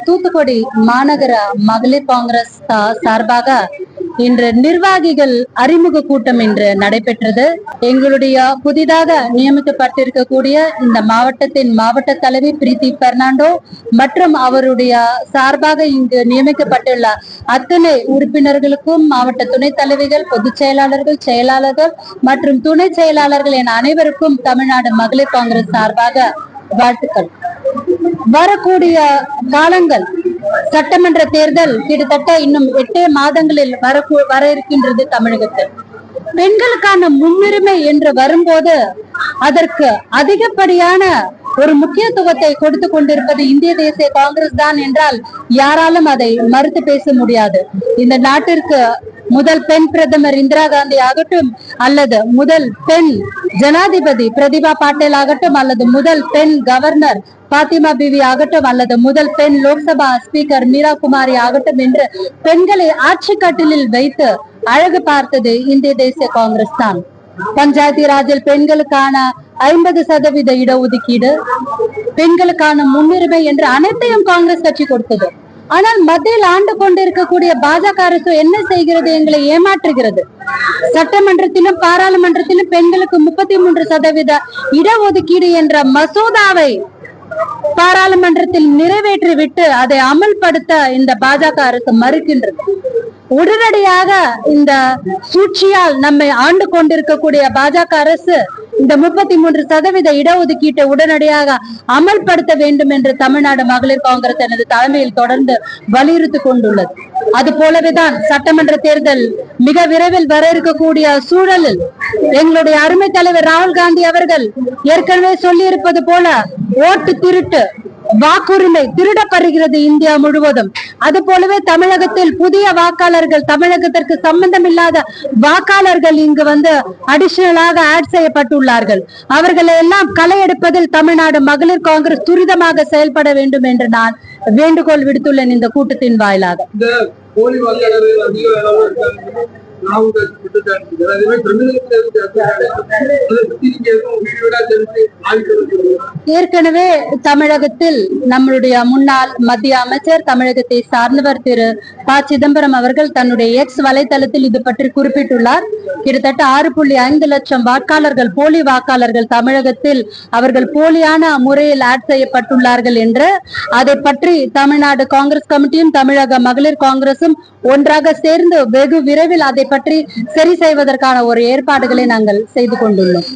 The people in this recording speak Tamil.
தூத்துக்குடி மாநகர மகளிர் காங்கிரஸ் சார்பாக இன்று நிர்வாகிகள் அறிமுக கூட்டம் இன்று நடைபெற்றது. எங்களுடைய புதிதாக நியமிக்கப்பட்டிருக்கக்கூடிய இந்த மாவட்டத்தின் மாவட்ட தலைவி பிரீத்தி பெர்னாண்டோ மற்றும் அவருடைய சார்பாக இங்கு நியமிக்கப்பட்டுள்ள அத்தனை உறுப்பினர்களுக்கும், மாவட்ட துணைத் தலைவிகள், பொதுச் செயலாளர்கள், செயலாளர்கள் மற்றும் துணை செயலாளர்கள் என அனைவருக்கும் தமிழ்நாடு மகளிர் காங்கிரஸ் சார்பாக வாழ்த்துக்கள். வரக்கூடிய காலங்கள் சட்டமன்ற தேர்தல் கிட்டத்தட்ட இன்னும் 8 மாதங்களில் வர இருக்கின்றது. தமிழகத்தில் பெண்களுக்கான முன்னுரிமை என்று வரும்போது அதற்கு அதிகப்படியான ஒரு முக்கியத்துவத்தை கொடுத்து கொண்டிருப்பது இந்திய தேசிய காங்கிரஸ் தான் என்றால் யாராலும் அதை மறுத்து பேச முடியாது. இந்த நாட்டிற்கு முதல் பெண் பிரதமர் இந்திரா காந்தி ஆகட்டும், அல்லது முதல் பெண் ஜனாதிபதி பிரதிபா பாட்டீல் ஆகட்டும், அல்லது முதல் பெண் கவர்னர் பாத்திமா பிவி ஆகட்டும், அல்லது முதல் பெண் லோக்சபா ஸ்பீக்கர் மீரா குமாரி ஆகட்டும் என்று பெண்களை ஆட்சி கட்டிலில் வைத்து அழகு பார்த்தது இந்திய தேசிய காங்கிரஸ் தான். பஞ்சாயத்து ராஜில் பெண்களுக்கான 50% இடஒதுக்கீடு, பெண்களுக்கான முன்னுரிமை என்று அனைத்தையும் காங்கிரஸ் கட்சி கொடுத்தது. ஆனால் மத்தியில் ஆண்டு கொண்டிருக்கக்கூடிய பாஜக அரசு என்ன செய்கிறது? எங்களை ஏமாற்றுகிறது. சட்டமன்றத்திலும் பாராளுமன்றத்திலும் பெண்களுக்கு 33% இடஒதுக்கீடு என்ற மசோதாவை பாராளுமன்றத்தில் நிறைவேற்றிவிட்டு அதை அமல்படுத்த இந்த பாஜக அரசு மறுக்கின்றது. உடனடியாக இந்த சூழ்ச்சியால் நம்மை ஆண்டு கொண்டிருக்கக்கூடிய பாஜக அரசு இந்த 33% இடஒதுக்கீட்டை உடனடியாக அமல்படுத்த வேண்டும் என்று தமிழ்நாடு மகளிர் காங்கிரஸ் எனது தலைமையில் தொடர்ந்து வலியுறுத்தி கொண்டுள்ளது. அது போலவேதான் சட்டமன்ற தேர்தல் மிக விரைவில் வர இருக்கக்கூடிய சூழலில் எங்களுடைய அருமை தலைவர் ராகுல் காந்தி அவர்கள் ஏற்கனவே சொல்லி இருப்பது போல ஓட்டு திருட்டு, வாக்குரிமை திருடப்படுகிறது இந்தியா முழுவதும். அது போலவே தமிழகத்தில் புதிய வாக்காளர்கள், தமிழகத்திற்கு சம்பந்தம் இல்லாத வாக்காளர்கள் இங்கு வந்து அடிஷனலாக ஆட் செய்யப்பட்டுள்ளார்கள். அவர்களை எல்லாம் களை எடுப்பதில் தமிழ்நாடு மகளிர் காங்கிரஸ் துரிதமாக செயல்பட வேண்டும் என்று நான் வேண்டுகோள் விடுத்துள்ளேன் இந்த கூட்டத்தின் வாயிலாக. ஏற்கனவே தமிழகத்தில் நம்மளுடைய முன்னாள் மத்திய அமைச்சர், தமிழகத்தை சார்ந்தவர் திரு ப. சிதம்பரம் அவர்கள் தன்னுடைய எக்ஸ் வலைதளத்தில் இது பற்றி குறிப்பிட்டுள்ளார். கிட்டத்தட்ட 6.5 லட்சம் வாக்காளர்கள், போலி வாக்காளர்கள் தமிழகத்தில் அவர்கள் போலியான முறையில் ஆட் செய்யப்பட்டுள்ளார்கள் என்று. அதை பற்றி தமிழ்நாடு காங்கிரஸ் கமிட்டியும் தமிழக மகளிர் காங்கிரசும் ஒன்றாக சேர்ந்து வெகு விரைவில் அதை பற்றி சரி செய்வதற்கான ஒரு ஏற்பாடுகளை நாங்கள் செய்து கொண்டுள்ளோம்.